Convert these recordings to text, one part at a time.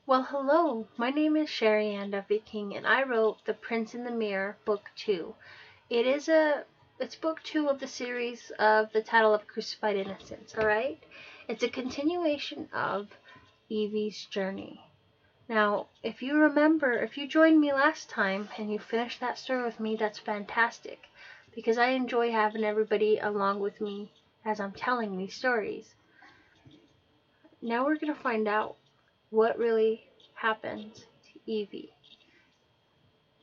Well, hello. My name is SherriAnneDuffy-King, and I wrote The Prince in the Mirror, Book 2. It's Book 2 of the series of the title of Crucified Innocence, alright? It's a continuation of Evy's journey. Now, if you joined me last time and you finished that story with me, that's fantastic, because I enjoy having everybody along with me as I'm telling these stories. Now we're going to find out what really happened to Evy.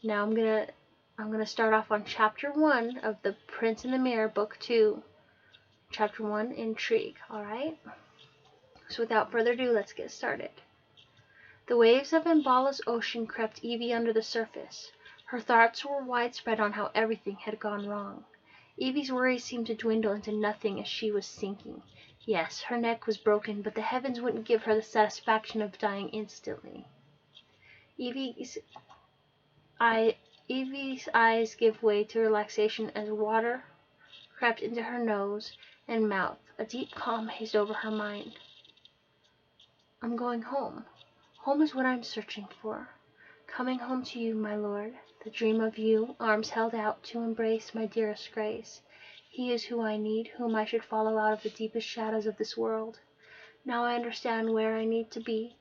Now I'm gonna start off on chapter 1 of The Prince in the Mirror, book 2. Chapter 1, Intrigue, alright? So without further ado, let's get started. The waves of Mbala's ocean crept Evy under the surface. Her thoughts were widespread on how everything had gone wrong. Evy's worries seemed to dwindle into nothing as she was sinking. Yes, her neck was broken, but the heavens wouldn't give her the satisfaction of dying instantly. Evy's eyes gave way to relaxation as water crept into her nose and mouth. A deep calm hazed over her mind. I'm going home. Home is what I'm searching for. Coming home to you, my lord. The dream of you, arms held out to embrace my dearest Grace. He is who I need, whom I should follow out of the deepest shadows of this world. Now I understand where I need to be.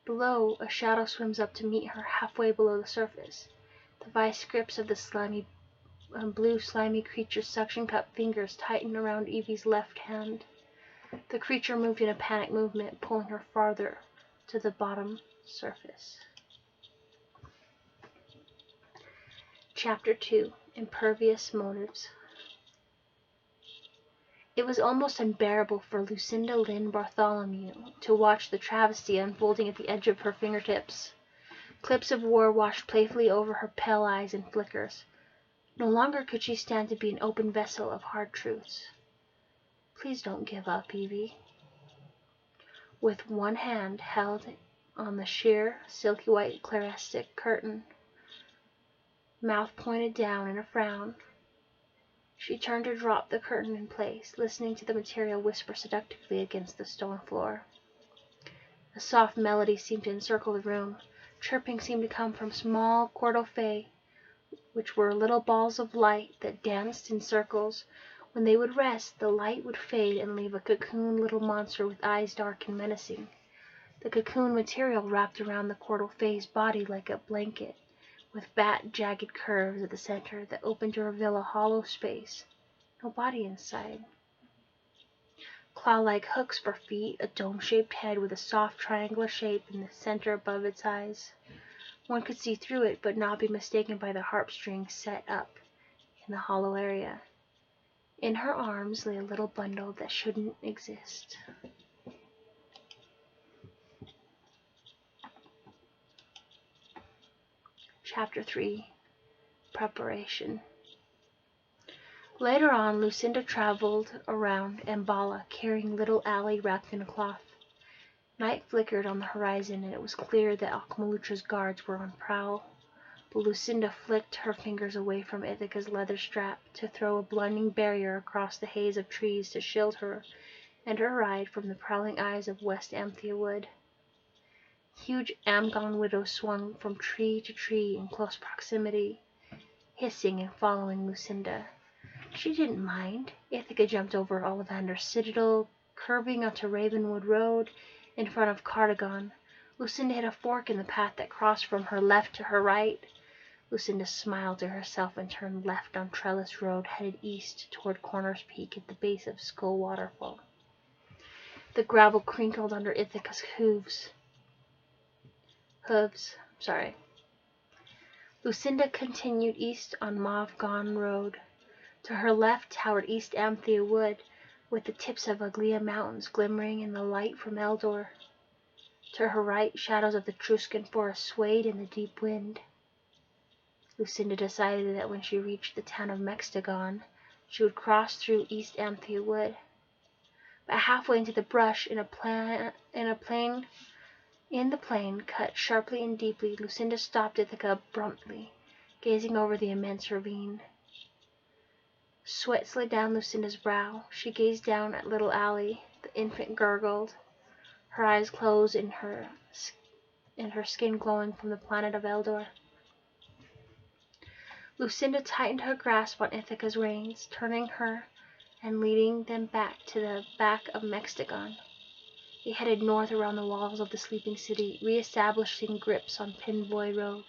Below, a shadow swims up to meet her halfway below the surface. The vice grips of the blue slimy creature's suction cup fingers tightened around Evy's left hand. The creature moved in a panic movement, pulling her farther to the bottom surface. Chapter 2, Impervious Motives. It was almost unbearable for Lucinda Lynn Bartholomew to watch the travesty unfolding at the edge of her fingertips. Clips of war washed playfully over her pale eyes in flickers. No longer could she stand to be an open vessel of hard truths. Please don't give up, Evy. With one hand held on the sheer, silky white clarestic curtain, mouth pointed down in a frown, she turned to drop the curtain in place, listening to the material whisper seductively against the stone floor. A soft melody seemed to encircle the room. Chirping seemed to come from small quartofai, which were little balls of light that danced in circles. When they would rest, the light would fade and leave a cocooned little monster with eyes dark and menacing. The cocoon material wrapped around the quartofai's body like a blanket, with fat, jagged curves at the center that opened to reveal a hollow space. No body inside. Claw-like hooks for feet, a dome-shaped head with a soft triangular shape in the center above its eyes. One could see through it, but not be mistaken by the harp strings set up in the hollow area. In her arms lay a little bundle that shouldn't exist. Chapter 3, Preparation. Later on, Lucinda traveled around Mbala, carrying little Allie wrapped in a cloth. Night flickered on the horizon, and it was clear that Akmalutra's guards were on prowl. But Lucinda flicked her fingers away from Ithaca's leather strap to throw a blinding barrier across the haze of trees to shield her and her ride from the prowling eyes of West Amthia Wood. Huge Amgon widows swung from tree to tree in close proximity, hissing and following Lucinda. She didn't mind. Ithaca jumped over Ollivander's citadel, curving onto Ravenwood Road in front of Cardigan. Lucinda hit a fork in the path that crossed from her left to her right. Lucinda smiled to herself and turned left on Trellis Road, headed east toward Corner's Peak at the base of Skull Waterfall. The gravel crinkled under Ithaca's hooves. Lucinda continued east on Mavgon Road. To her left towered East Amthia Wood, with the tips of Aglia Mountains glimmering in the light from Eldor. To her right, shadows of the Truscan forest swayed in the deep wind. Lucinda decided that when she reached the town of Mextagon, she would cross through East Amthia Wood. But halfway into the brush, in the plain, cut sharply and deeply, Lucinda stopped Ithaca abruptly, gazing over the immense ravine. Sweat slid down Lucinda's brow. She gazed down at little Allie. The infant gurgled. her eyes closed and her skin glowing from the planet of Eldor. Lucinda tightened her grasp on Ithaca's reins, turning her and leading them back to the back of Mextagon. They headed north around the walls of the sleeping city, re-establishing grips on Pinboy Road.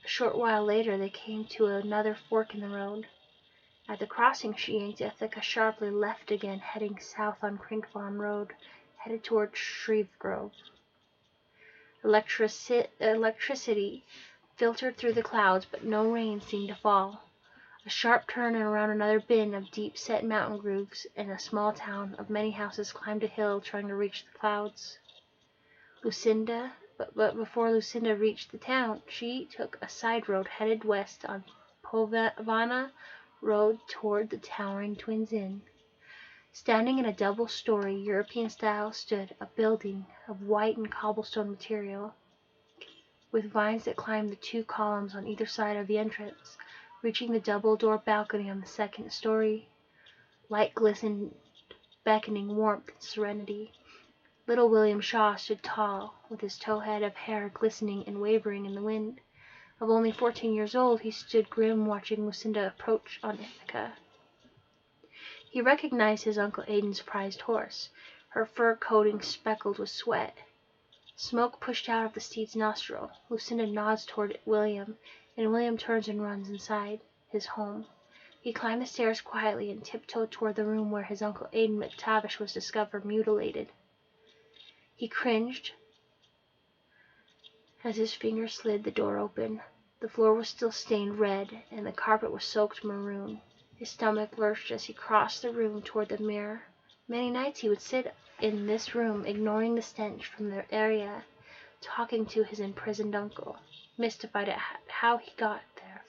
A short while later they came to another fork in the road. At the crossing she yanked Ithaca sharply left again, heading south on Crink Farm Road, headed toward Shreve Grove. Electricity filtered through the clouds, but no rain seemed to fall. A sharp turn and around another bend of deep-set mountain grooves, and a small town of many houses climbed a hill trying to reach the clouds. But before Lucinda reached the town, she took a side road headed west on Povana Road toward the towering Twins Inn. Standing in a double-story European style stood a building of white and cobblestone material, with vines that climbed the 2 columns on either side of the entrance, reaching the double-door balcony on the second story. Light glistened, beckoning warmth and serenity. Little William Shaw stood tall, with his tow-head of hair glistening and wavering in the wind. Of only 14 years old, he stood grim, watching Lucinda approach on Ithaca. He recognized his Uncle Aidan's prized horse, her fur coating speckled with sweat. Smoke pushed out of the steed's nostril. Lucinda nods toward William, and William turns and runs inside his home. He climbed the stairs quietly and tiptoed toward the room where his Uncle Aidan McTavish was discovered mutilated. He cringed as his fingers slid the door open. The floor was still stained red, and the carpet was soaked maroon. His stomach lurched as he crossed the room toward the mirror. Many nights he would sit in this room, ignoring the stench from the area, talking to his imprisoned uncle, mystified at how he got there.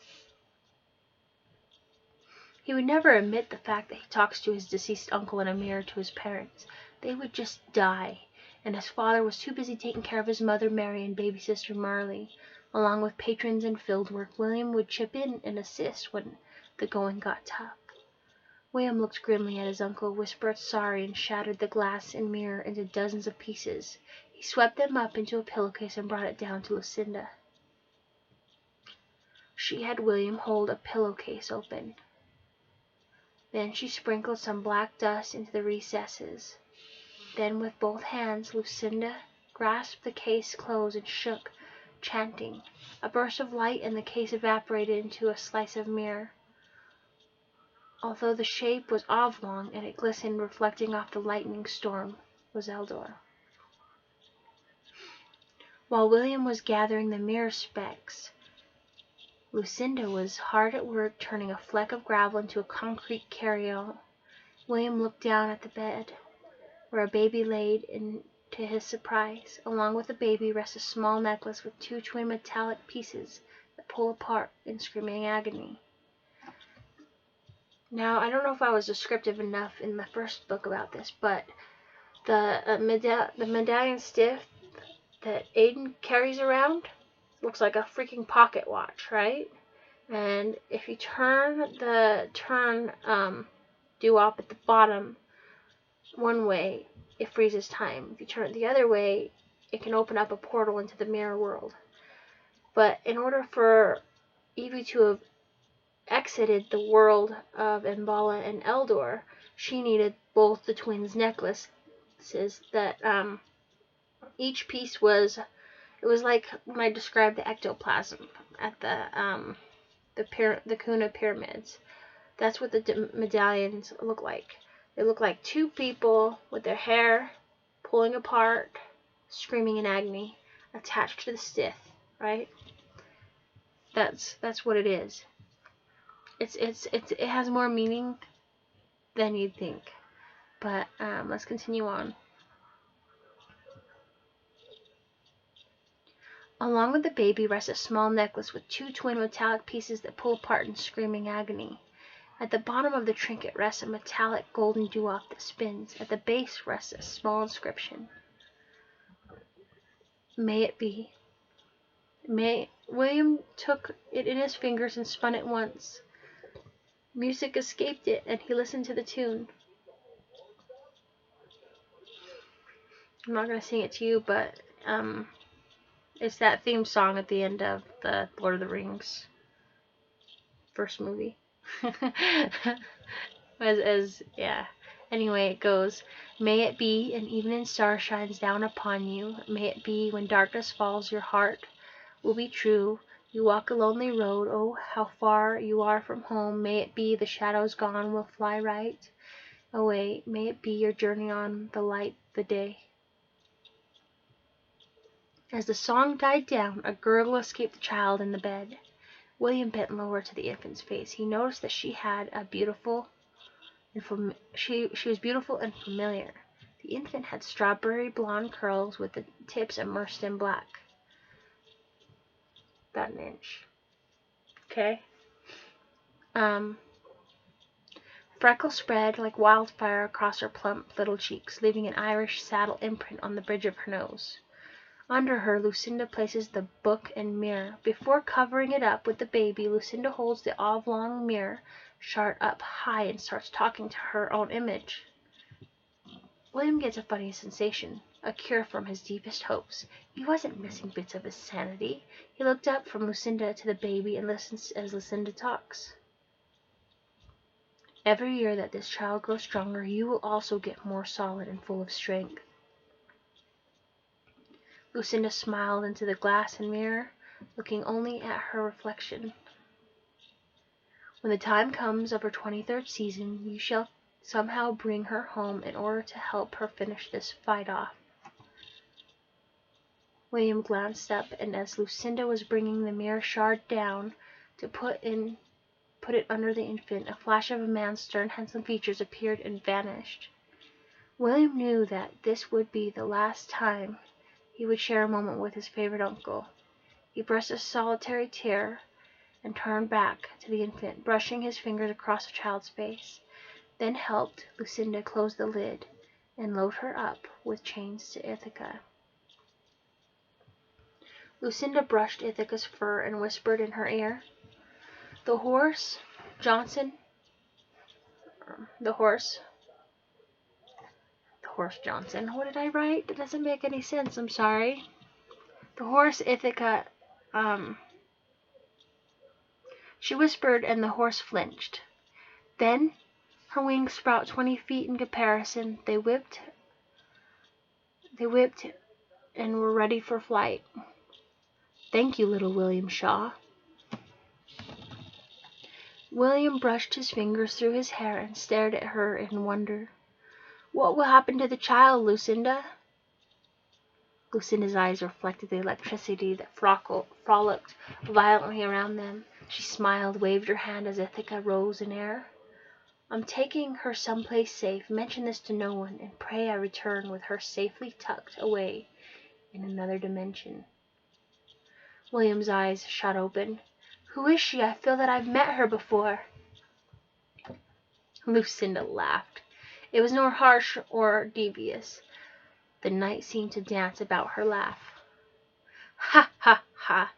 He would never admit the fact that he talks to his deceased uncle in a mirror to his parents. They would just die, and his father was too busy taking care of his mother Mary and baby sister Marley. Along with patrons and field work, William would chip in and assist when the going got tough. William looked grimly at his uncle, whispered sorry, and shattered the glass and mirror into dozens of pieces. He swept them up into a pillowcase and brought it down to Lucinda. She had William hold a pillowcase open. Then she sprinkled some black dust into the recesses. Then with both hands, Lucinda grasped the case closed and shook, chanting. A burst of light and the case evaporated into a slice of mirror. Although the shape was oblong and it glistened, reflecting off the lightning storm, was Eldor. While William was gathering the mirror specks, Lucinda was hard at work turning a fleck of gravel into a concrete carryall. William looked down at the bed, where a baby laid, and to his surprise, along with the baby rests a small necklace with 2 twin metallic pieces that pull apart in screaming agony. Now, I don't know if I was descriptive enough in the first book about this, but the medallion stiff that Aiden carries around looks like a freaking pocket watch, right? And if you turn the doo-wop at the bottom one way, it freezes time. If you turn it the other way, it can open up a portal into the mirror world. But in order for Evie to have exited the world of Mbala and Eldor, she needed both the twins' necklaces that each piece was, it was like when I described the ectoplasm at the Kuna pyramids. That's what the medallions look like. They look like 2 people with their hair pulling apart, screaming in agony, attached to the stith, right? That's what it is. It has more meaning than you'd think. But let's continue on. Along with the baby rests a small necklace with 2 twin metallic pieces that pull apart in screaming agony. At the bottom of the trinket rests a metallic golden doo-wop that spins. At the base rests a small inscription. May it be. William took it in his fingers and spun it once. Music escaped it, and he listened to the tune. I'm not gonna sing it to you, but it's that theme song at the end of the Lord of the Rings first movie. Yeah. Anyway, it goes, may it be an evening star shines down upon you. May it be when darkness falls, your heart will be true. You walk a lonely road, oh, how far you are from home. May it be the shadows gone will fly right away. May it be your journey on the light the day. As the song died down, a gurgle escaped the child in the bed. William bent lower to the infant's face. He noticed that she had a beautiful she was beautiful and familiar. The infant had strawberry blonde curls with the tips immersed in black. About an inch. Okay. Freckles spread like wildfire across her plump little cheeks, leaving an Irish saddle imprint on the bridge of her nose. Under her, Lucinda places the book and mirror. Before covering it up with the baby, Lucinda holds the oblong mirror shard up high and starts talking to her own image. William gets a funny sensation, a cure from his deepest hopes. He wasn't missing bits of his sanity. He looked up from Lucinda to the baby and listens as Lucinda talks. Every year that this child grows stronger, you will also get more solid and full of strength. Lucinda smiled into the glass and mirror, looking only at her reflection. When the time comes of her 23rd season, you shall somehow bring her home in order to help her finish this fight off. William glanced up, and as Lucinda was bringing the mirror shard down to put it under the infant, a flash of a man's stern, handsome features appeared and vanished. William knew that this would be the last time he would share a moment with his favorite uncle. He brushed a solitary tear and turned back to the infant, brushing his fingers across the child's face, then helped Lucinda close the lid and load her up with chains to Ithaca. Lucinda brushed Ithaca's fur and whispered in her ear, The horse Johnson, what did I write? That doesn't make any sense, I'm sorry. The horse Ithaca, she whispered, and the horse flinched. Then her wings sprout 20 feet in comparison. They whipped and were ready for flight. Thank you, little William Shaw. William brushed his fingers through his hair and stared at her in wonder. What will happen to the child, Lucinda? Lucinda's eyes reflected the electricity that frolicked violently around them. She smiled, waved her hand as Ithaca rose in air. I'm taking her someplace safe. Mention this to no one, and pray I return with her safely tucked away in another dimension. William's eyes shot open. Who is she? I feel that I've met her before. Lucinda laughed. It was nor harsh or devious. The night seemed to dance about her laugh. Ha, ha, ha,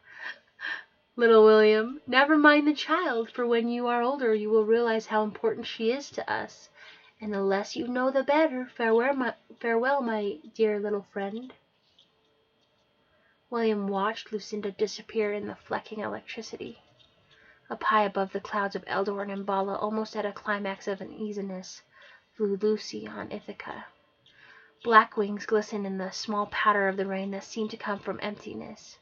little William. Never mind the child, for when you are older you will realize how important she is to us. And the less you know the better. Farewell, my dear little friend. William watched Lucinda disappear in the flecking electricity. Up high above the clouds of Eldor and Imbala, almost at a climax of uneasiness, flew Lucy on Ithaca. Black wings glistened in the small patter of the rain that seemed to come from emptiness.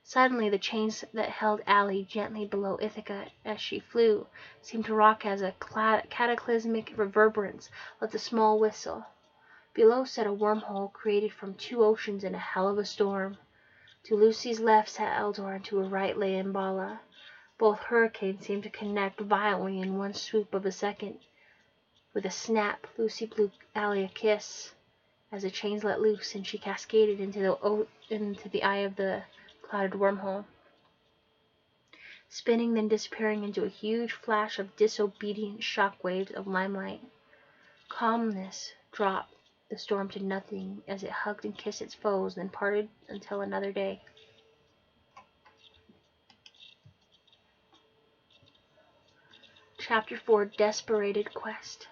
Suddenly the chains that held Allie gently below Ithaca as she flew seemed to rock as a cataclysmic reverberance of the small whistle. Below sat a wormhole created from two oceans in a hell of a storm. To Lucy's left sat Eldor, and to her right lay Imbala. Both hurricanes seemed to connect violently in one swoop of a second. With a snap, Lucy blew Allie a kiss as the chains let loose, and she cascaded into the eye of the clouded wormhole, spinning, then disappearing into a huge flash of disobedient shock waves of limelight. Calmness dropped the storm to nothing as it hugged and kissed its foes, then parted until another day. Chapter 4, Desperate Quest.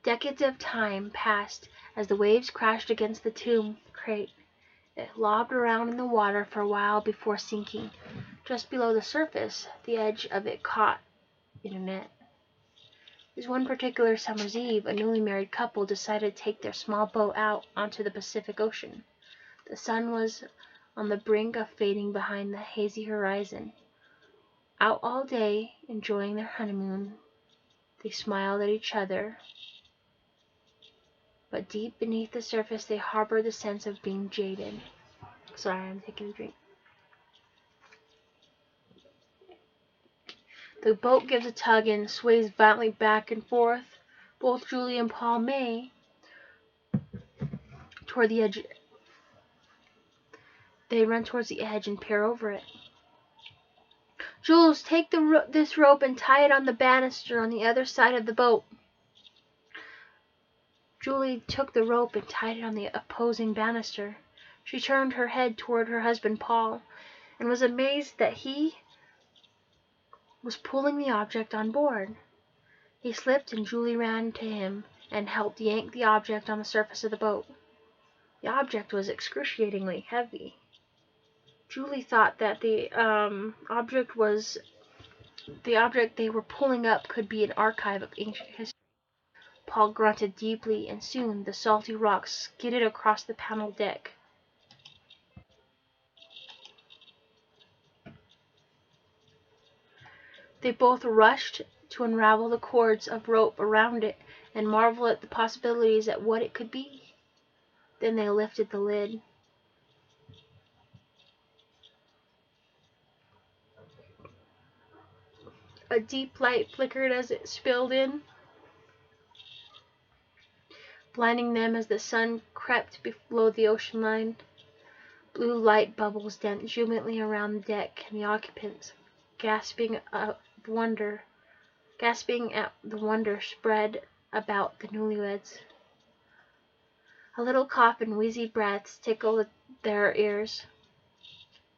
Decades of time passed as the waves crashed against the tomb crate. It lobbed around in the water for a while before sinking. Just below the surface, the edge of it caught in a net. It was one particular summer's eve, a newly married couple decided to take their small boat out onto the Pacific Ocean. The sun was on the brink of fading behind the hazy horizon. Out all day, enjoying their honeymoon, they smiled at each other, but deep beneath the surface they harbored the sense of being jaded. Sorry, I'm taking a drink. The boat gives a tug and sways violently back and forth. Both Julie and Paul may toward the edge. They run towards the edge and peer over it. Jules, take this rope and tie it on the banister on the other side of the boat. Julie took the rope and tied it on the opposing banister. She turned her head toward her husband Paul, and was amazed that he was pulling the object on board. He slipped, and Julie ran to him and helped yank the object on the surface of the boat. The object was excruciatingly heavy. Julie thought that the object they were pulling up could be an archive of ancient history. Paul grunted deeply, and soon the salty rocks skidded across the paneled deck. They both rushed to unravel the cords of rope around it and marveled at the possibilities at what it could be. Then they lifted the lid. A deep light flickered as it spilled in, blinding them as the sun crept below the ocean line. Blue light bubbles danced jubilantly around the deck, and the occupants, gasping at the wonder spread about the newlyweds. A little cough and wheezy breaths tickled their ears.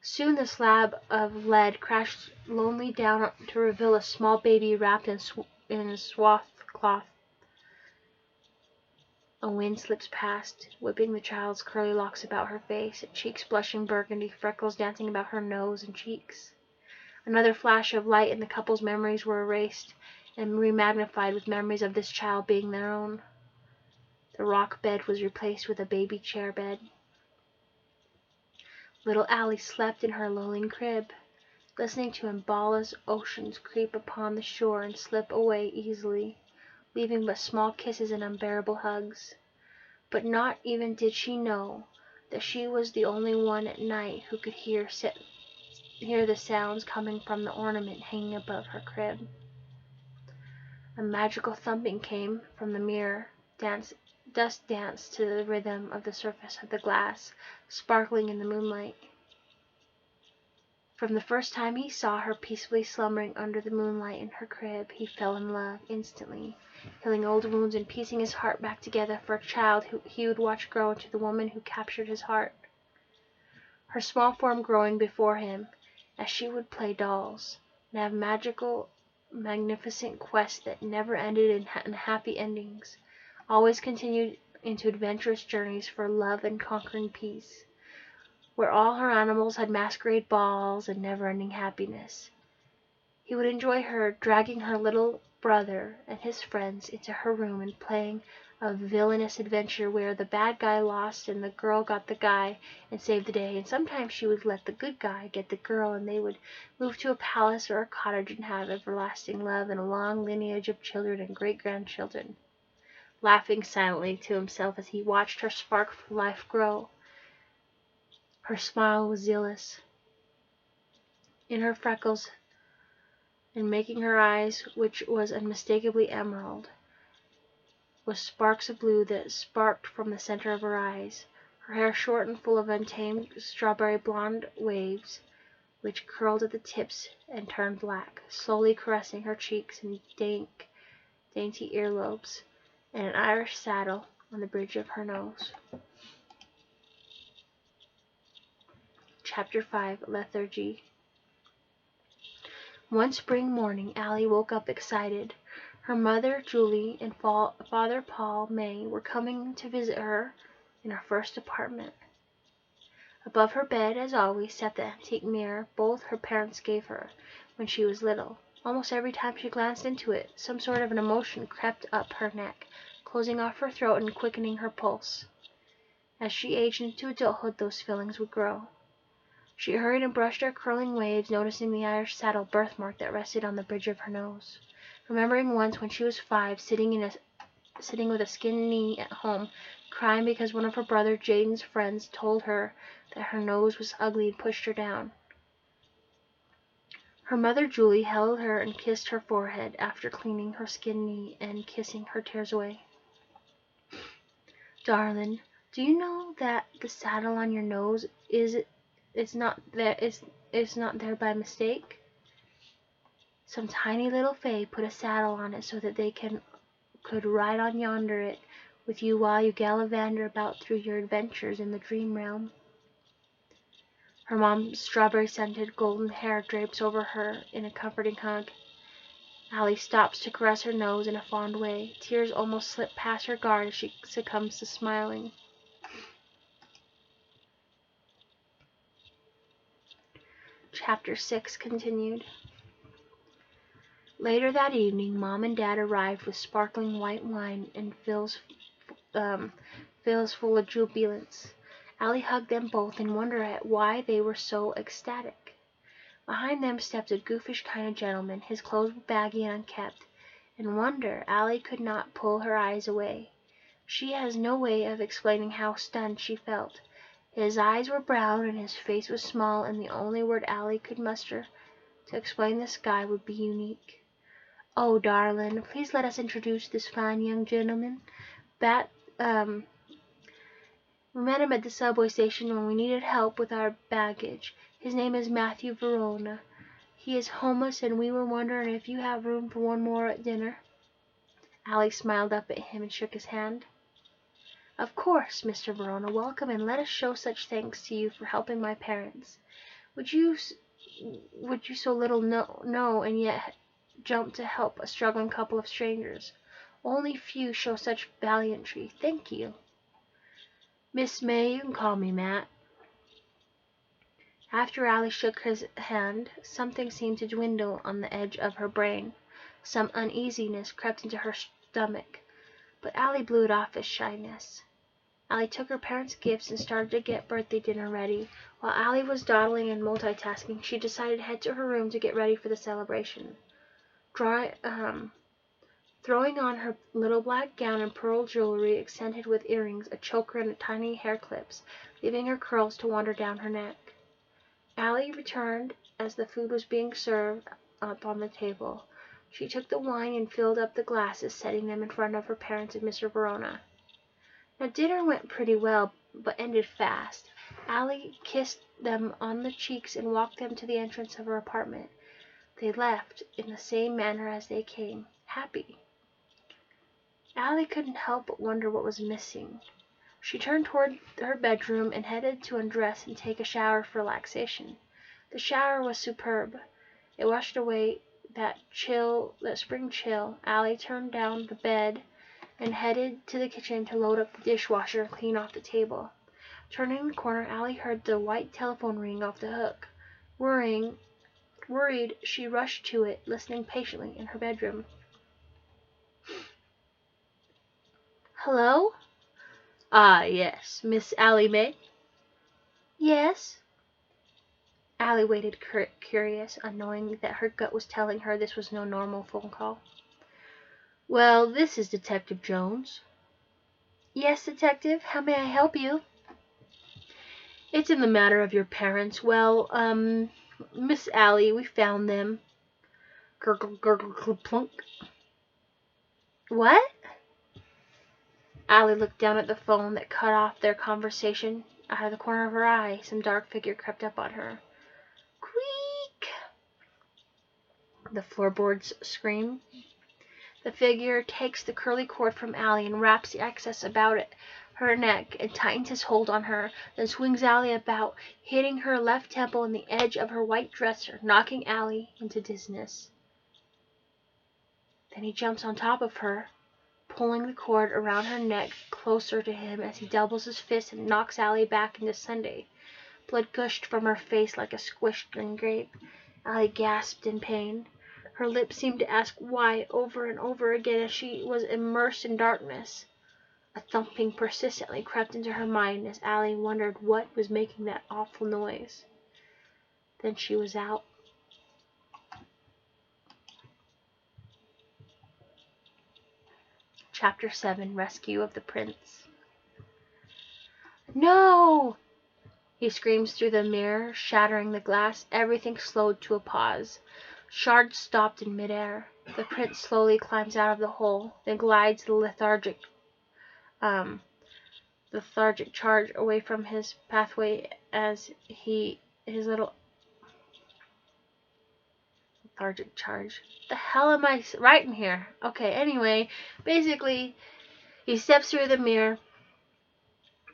Soon the slab of lead crashed lonely down to reveal a small baby wrapped in swathed cloth. A wind slips past, whipping the child's curly locks about her face, cheeks blushing burgundy, freckles dancing about her nose and cheeks. Another flash of light and the couple's memories were erased and remagnified with memories of this child being their own. The rock bed was replaced with a baby chair bed. Little Allie slept in her lulling crib, listening to Mbala's oceans creep upon the shore and slip away easily, leaving but small kisses and unbearable hugs. But not even did she know that she was the only one at night who could hear the sounds coming from the ornament hanging above her crib. A magical thumping came from the mirror. Dust danced to the rhythm of the surface of the glass, sparkling in the moonlight. From the first time he saw her peacefully slumbering under the moonlight in her crib, he fell in love instantly, healing old wounds and piecing his heart back together for a child who he would watch grow into the woman who captured his heart. Her small form growing before him, as she would play dolls, and have magical, magnificent quests that never ended in happy endings, always continued into adventurous journeys for love and conquering peace, where all her animals had masquerade balls and never-ending happiness. He would enjoy her dragging her little brother and his friends into her room and playing a villainous adventure where the bad guy lost and the girl got the guy and saved the day, and sometimes she would let the good guy get the girl and they would move to a palace or a cottage and have everlasting love and a long lineage of children and great-grandchildren. Laughing silently to himself as he watched her spark for life grow. Her smile was zealous. In her freckles and making her eyes, which was unmistakably emerald, with sparks of blue that sparkled from the center of her eyes. Her hair short and full of untamed strawberry blonde waves, which curled at the tips and turned black, slowly caressing her cheeks and dainty earlobes, and an Irish saddle on the bridge of her nose. Chapter 5, Lethargy. One spring morning, Allie woke up excited. Her mother, Julie, and Father Paul May were coming to visit her in her first apartment. Above her bed, as always, sat the antique mirror both her parents gave her when she was little. Almost every time she glanced into it, some sort of an emotion crept up her neck, closing off her throat and quickening her pulse. As she aged into adulthood, those feelings would grow. She hurried and brushed her curling waves, noticing the Irish saddle birthmark that rested on the bridge of her nose. Remembering once when she was 5, sitting with a skinned knee at home, crying because one of her brother Jaden's friends told her that her nose was ugly and pushed her down. Her mother Julie held her and kissed her forehead after cleaning her skinned knee and kissing her tears away. "Darling, do you know that the saddle on your nose is not there by mistake? Some tiny little fay put a saddle on it so that they could ride on yonder it with you while you gallivanter about through your adventures in the dream realm." Her mom's strawberry-scented golden hair drapes over her in a comforting hug. Allie stops to caress her nose in a fond way. Tears almost slip past her guard as she succumbs to smiling. Chapter 6 continued. Later that evening, Mom and Dad arrived with sparkling white wine and fills full of jubilance. Allie hugged them both and wondered at why they were so ecstatic. Behind them stepped a goofish kind of gentleman. His clothes were baggy and unkempt. In wonder, Allie could not pull her eyes away. She has no way of explaining how stunned she felt. His eyes were brown and his face was small, and the only word Allie could muster to explain this guy would be unique. "Oh, darling, please let us introduce this fine young gentleman. We met him at the subway station when we needed help with our baggage. His name is Matthew Verona. He is homeless, and we were wondering if you have room for one more at dinner." Allie smiled up at him and shook his hand. "Of course, Mr. Verona, welcome, and let us show such thanks to you for helping my parents. Would you so little know and yet jump to help a struggling couple of strangers? Only few show such valiantry. Thank you." "Miss May, you can call me Matt." After Allie shook his hand, something seemed to dwindle on the edge of her brain. Some uneasiness crept into her stomach, but Allie blew it off as shyness. Allie took her parents' gifts and started to get birthday dinner ready. While Allie was dawdling and multitasking, she decided to head to her room to get ready for the celebration. Throwing on her little black gown and pearl jewelry accented with earrings, a choker, and tiny hair clips, leaving her curls to wander down her neck. Allie returned as the food was being served up on the table. She took the wine and filled up the glasses, setting them in front of her parents and Mr. Verona. Now dinner went pretty well, but ended fast. Allie kissed them on the cheeks and walked them to the entrance of her apartment. They left in the same manner as they came, happy. Allie couldn't help but wonder what was missing. She turned toward her bedroom and headed to undress and take a shower for relaxation. The shower was superb. It washed away that spring chill. Allie turned down the bed and headed to the kitchen to load up the dishwasher and clean off the table. Turning the corner, Allie heard the white telephone ring off the hook. Worried, she rushed to it, listening patiently in her bedroom. "Hello?" "Ah, yes. Miss Allie May?" "Yes." Allie waited, curious, unknowing that her gut was telling her this was no normal phone call. "Well, this is Detective Jones." "Yes, Detective. How may I help you?" "It's in the matter of your parents. Well, Miss Allie, we found them." Gurgle, gurgle, plunk. "What?" Allie looked down at the phone that cut off their conversation. Out of the corner of her eye, some dark figure crept up on her. Creak! The floorboards screamed. The figure takes the curly cord from Allie and wraps the excess about her neck and tightens his hold on her, then swings Allie about, hitting her left temple and the edge of her white dresser, knocking Allie into dizziness. Then he jumps on top of her, pulling the cord around her neck closer to him as he doubles his fist and knocks Allie back into Sunday. Blood gushed from her face like a squished green grape. Allie gasped in pain. Her lips seemed to ask why over and over again as she was immersed in darkness. A thumping persistently crept into her mind as Allie wondered what was making that awful noise. Then she was out. Chapter 7, Rescue of the Prince. No! He screams through the mirror, shattering the glass. Everything slowed to a pause. Shards stopped in midair. The prince slowly climbs out of the hole, then glides the lethargic charge away from his pathway as his little lethargic charge. The hell am I writing here? Okay, anyway, basically, he steps through the mirror.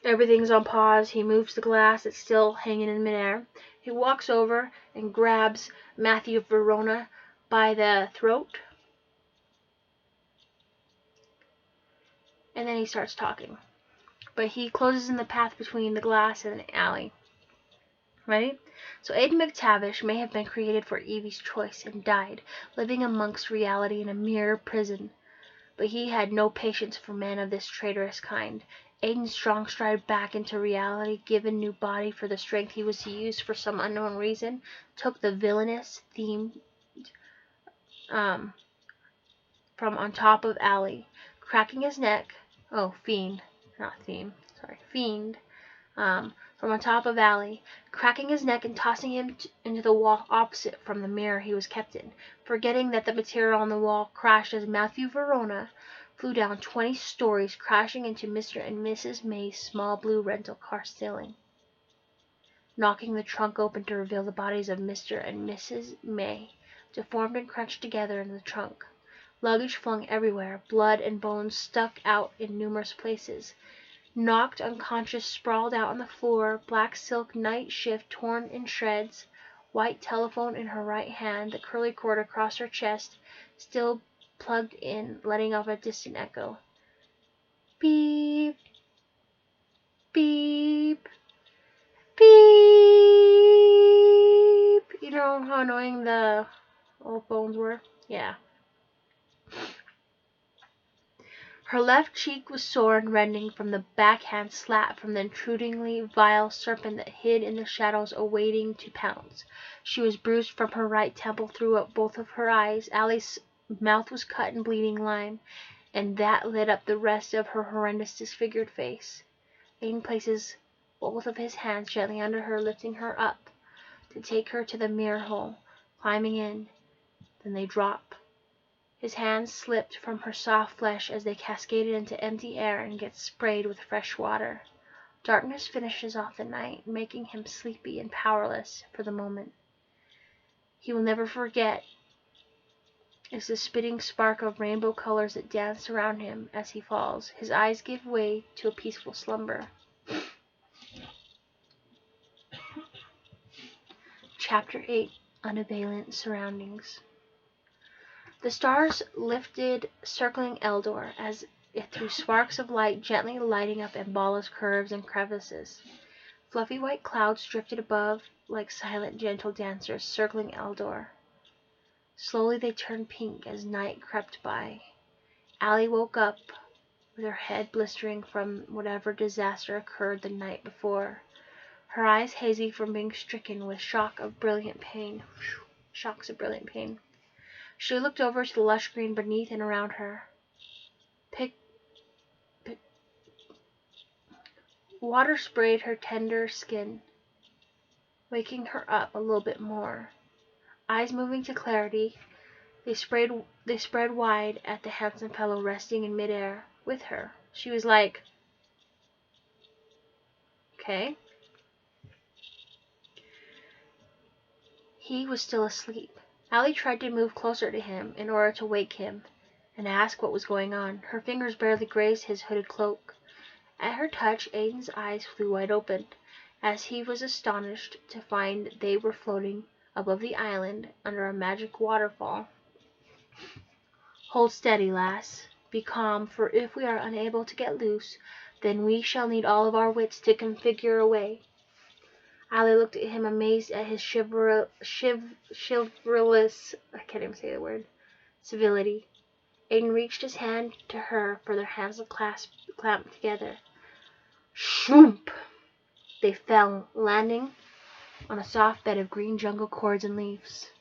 Everything's on pause. He moves the glass. It's still hanging in midair. He walks over and grabs Matthew Verona by the throat. And then he starts talking. But he closes in the path between the glass and the alley. Right? So Aiden McTavish may have been created for Evy's choice and died, living amongst reality in a mirror prison. But he had no patience for men of this traitorous kind. Aiden's strong stride back into reality, given new body for the strength he was to use for some unknown reason, took the villainous theme from on top of Allie, cracking his neck. Oh, fiend, not theme. Sorry, fiend. From on top of Allie, cracking his neck and tossing him into the wall opposite from the mirror he was kept in, forgetting that the material on the wall crashed as Matthew Verona flew down 20 stories, crashing into Mr. and Mrs. May's small blue rental car ceiling, knocking the trunk open to reveal the bodies of Mr. and Mrs. May, deformed and crunched together in the trunk. Luggage flung everywhere, blood and bones stuck out in numerous places. Knocked unconscious, sprawled out on the floor, black silk night shift torn in shreds, white telephone in her right hand, the curly cord across her chest, still plugged in, letting off a distant echo. Beep, beep, beep. You know how annoying the old phones were? Yeah. Her left cheek was sore and reddening from the backhand slap from the intrudingly vile serpent that hid in the shadows awaiting to pounce. She was bruised from her right temple throughout both of her eyes. Allie's mouth was cut and bleeding lime, and that lit up the rest of her horrendous disfigured face. Aiden places both of his hands gently under her, lifting her up to take her to the mirror hole, climbing in. Then they drop. His hands slipped from her soft flesh as they cascaded into empty air and get sprayed with fresh water. Darkness finishes off the night, making him sleepy and powerless for the moment. He will never forget is the spitting spark of rainbow colors that danced around him as he falls. His eyes give way to a peaceful slumber. Chapter 8, Unavailable Surroundings. The stars lifted, circling Eldor, as if through sparks of light, gently lighting up Embala's curves and crevices. Fluffy white clouds drifted above like silent, gentle dancers, circling Eldor. Slowly they turned pink as night crept by. Allie woke up with her head blistering from whatever disaster occurred the night before, her eyes hazy from being stricken with shocks of brilliant pain. She looked over to the lush green beneath and around her. Water sprayed her tender skin, waking her up a little bit more. Eyes moving to clarity, they spread wide at the handsome fellow resting in midair with her. She was like, okay. He was still asleep. Allie tried to move closer to him in order to wake him and ask what was going on. Her fingers barely grazed his hooded cloak. At her touch, Aiden's eyes flew wide open, as he was astonished to find they were floating above the island under a magic waterfall. Hold steady, lass. Be calm, for if we are unable to get loose, then we shall need all of our wits to configure a way." Allie looked at him, amazed at his chivalrous, I can't even say the word, civility. Aiden reached his hand to her, for their hands clamped together. Shoomp! They fell, landing on a soft bed of green jungle cords and leaves.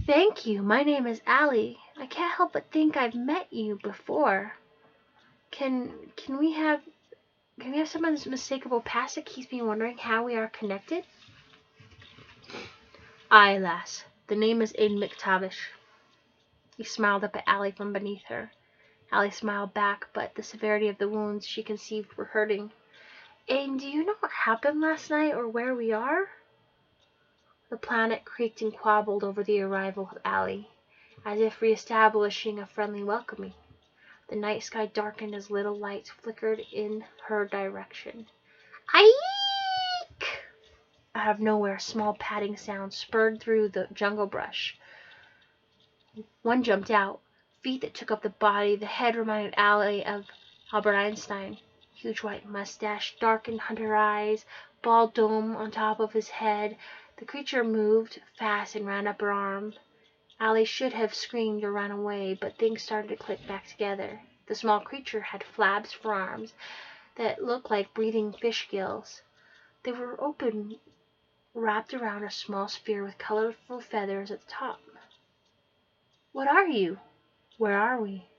"Thank you. My name is Allie. I can't help but think I've met you before. Can we have some unmistakable past that keeps me wondering how we are connected?" "Aye, lass. The name is Aiden McTavish." He smiled up at Allie from beneath her. Allie smiled back, but the severity of the wounds she conceived were hurting. "Aiden, do you know what happened last night, or where we are?" The planet creaked and quabbled over the arrival of Allie, as if re-establishing a friendly welcoming. The night sky darkened as little lights flickered in her direction. Aeek! Out of nowhere, a small padding sound spurred through the jungle brush. One jumped out. Feet that took up the body. The head reminded Allie of Albert Einstein. Huge white mustache, darkened hunter eyes, bald dome on top of his head. The creature moved fast and ran up her arm. Allie should have screamed or run away, but things started to click back together. The small creature had flabs for arms that looked like breathing fish gills. They were open, wrapped around a small sphere with colorful feathers at the top. "What are you? Where are we?"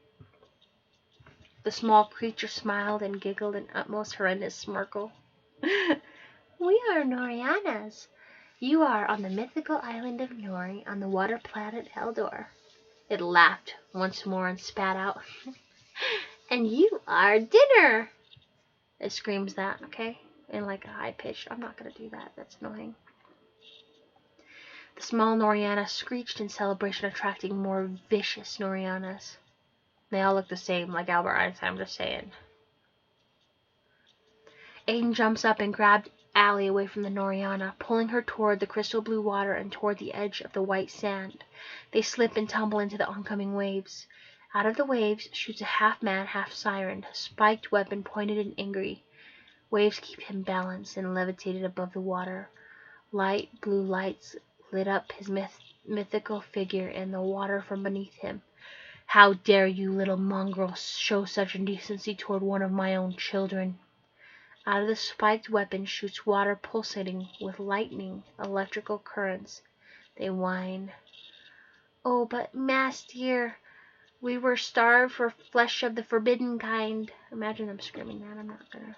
The small creature smiled and giggled an utmost horrendous smirkle. "We are Norianas. You are on the mythical island of Nori on the water planet Eldor." It laughed once more and spat out. "And you are dinner." It screams that, okay? In like a high pitch. I'm not going to do that. That's annoying. The small Noriana screeched in celebration, attracting more vicious Norianas. They all look the same, like Albert Einstein, I'm just saying. Aiden jumps up and grabbed Allie away from the Noriana, pulling her toward the crystal blue water and toward the edge of the white sand. They slip and tumble into the oncoming waves. Out of the waves shoots a half-man, half-siren, spiked weapon pointed and angry. Waves keep him balanced and levitated above the water. Light blue lights lit up his mythical figure and the water from beneath him. "How dare you, little mongrel, show such indecency toward one of my own children?" Out of the spiked weapon shoots water pulsating with lightning, electrical currents. They whine. "Oh, but Mass dear, we were starved for flesh of the forbidden kind." Imagine them screaming that. I'm not gonna.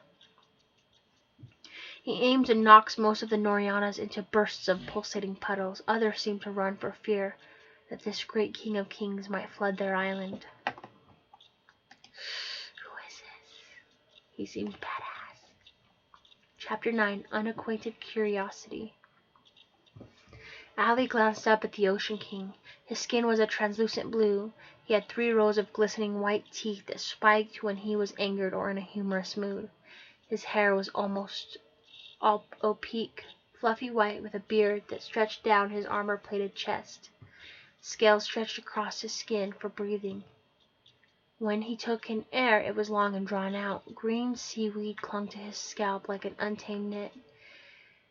He aims and knocks most of the Norianas into bursts of pulsating puddles. Others seem to run for fear that this great king of kings might flood their island. Who is this? He seems badass. Chapter 9, Unacquainted Curiosity. Allie glanced up at the Ocean King. His skin was a translucent blue. He had 3 rows of glistening white teeth that spiked when he was angered or in a humorous mood. His hair was almost opaque, fluffy white with a beard that stretched down his armor-plated chest. Scales stretched across his skin for breathing. When he took in air, it was long and drawn out. Green seaweed clung to his scalp like an untamed knit.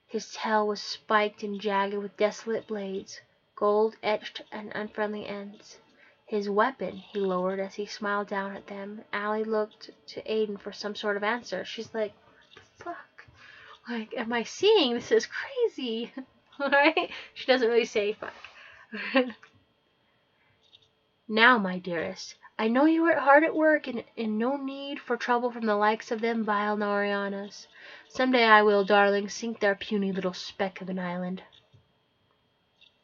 His tail was spiked and jagged with desolate blades, gold-etched and unfriendly ends. His weapon he lowered as he smiled down at them. Allie looked to Aiden for some sort of answer. She's like, "What the fuck? Like, am I seeing? This is crazy." Right? She doesn't really say fuck. "Now, my dearest, I know you are hard at work and in no need for trouble from the likes of them vile Norianas. Some day I will, darling, sink their puny little speck of an island."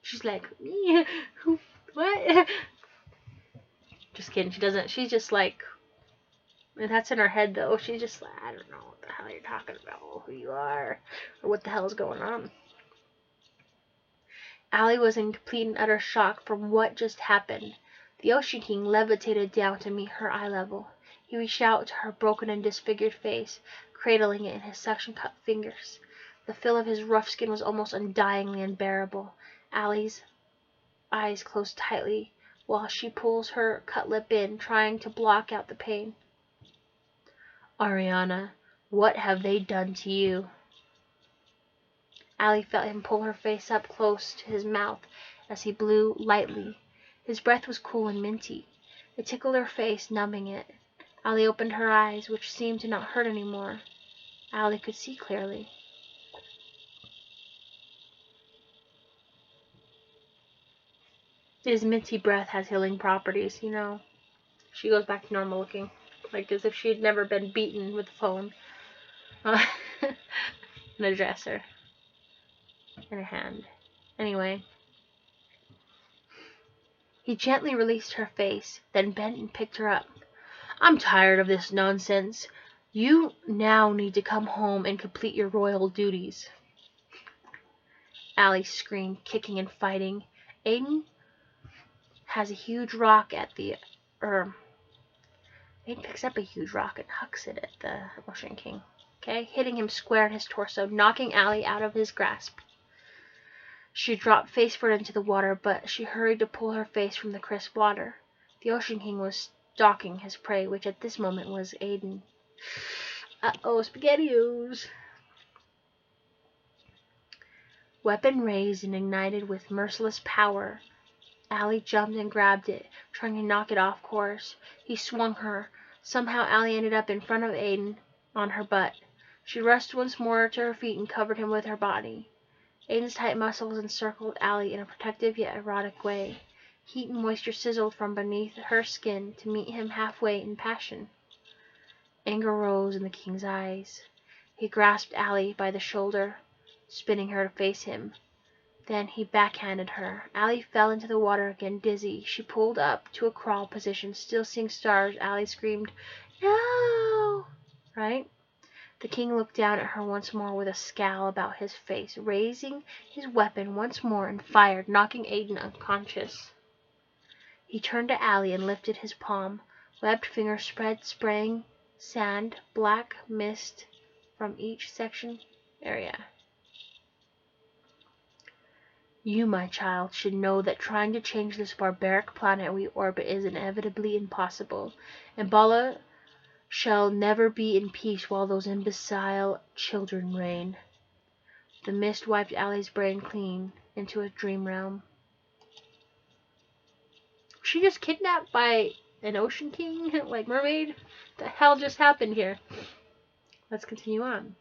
She's like, what? Just kidding. She doesn't. She's just like, and that's in her head though. She's just like, I don't know what the hell you're talking about, or who you are, or what the hell is going on. Allie was in complete and utter shock from what just happened. The Ocean King levitated down to meet her eye level. He reached out to her broken and disfigured face, cradling it in his suction-cup fingers. The feel of his rough skin was almost undyingly unbearable. Allie's eyes closed tightly. while she pulls her cut lip in, trying to block out the pain. Ariana, what have they done to you? Allie felt him pull her face up close to his mouth as he blew lightly. His breath was cool and minty. It tickled her face, numbing it. Allie opened her eyes, which seemed to not hurt anymore. Allie could see clearly. His minty breath has healing properties, you know. She goes back to normal looking, like as if she had never been beaten with a phone. And a dresser. In a hand. Anyway. He gently released her face, then bent and picked her up. I'm tired of this nonsense. You now need to come home and complete your royal duties. Allie screamed, kicking and fighting. Aiden has a huge rock at the... Aiden picks up a huge rock and hucks it at the Ocean King. Okay, hitting him square in his torso, knocking Allie out of his grasp. She dropped face first into the water, but she hurried to pull her face from the crisp water. The Ocean King was stalking his prey, which at this moment was Aiden. Uh-oh, SpaghettiOs! Weapon raised and ignited with merciless power. Allie jumped and grabbed it, trying to knock it off course. He swung her. Somehow Allie ended up in front of Aiden, on her butt. She rushed once more to her feet and covered him with her body. Aiden's tight muscles encircled Allie in a protective yet erotic way. Heat and moisture sizzled from beneath her skin to meet him halfway in passion. Anger rose in the king's eyes. He grasped Allie by the shoulder, spinning her to face him. Then he backhanded her. Allie fell into the water again, dizzy. She pulled up to a crawl position, still seeing stars. Allie screamed, "No!" Right? The king looked down at her once more with a scowl about his face, raising his weapon once more and fired, knocking Aiden unconscious. He turned to Allie and lifted his palm. Webbed fingers spread, spraying sand, black mist from each section area. You, my child, should know that trying to change this barbaric planet we orbit is inevitably impossible, and Bala shall never be in peace while those imbecile children reign. The mist wiped Allie's brain clean into a dream realm. Was she just kidnapped by an Ocean King, like mermaid? What the hell just happened here? Let's continue on.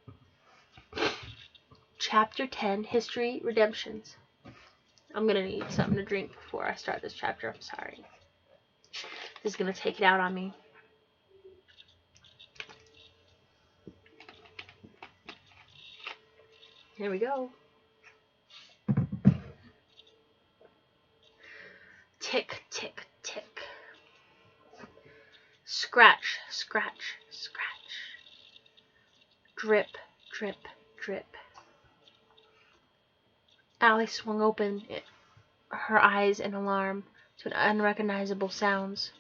Chapter 10, History Redemptions. I'm gonna need something to drink before I start this chapter. I'm sorry. This is gonna take it out on me. Here we go. Tick, tick, tick. Scratch, scratch, scratch. Drip, drip, drip. Allie swung open her eyes in alarm to unrecognizable sounds.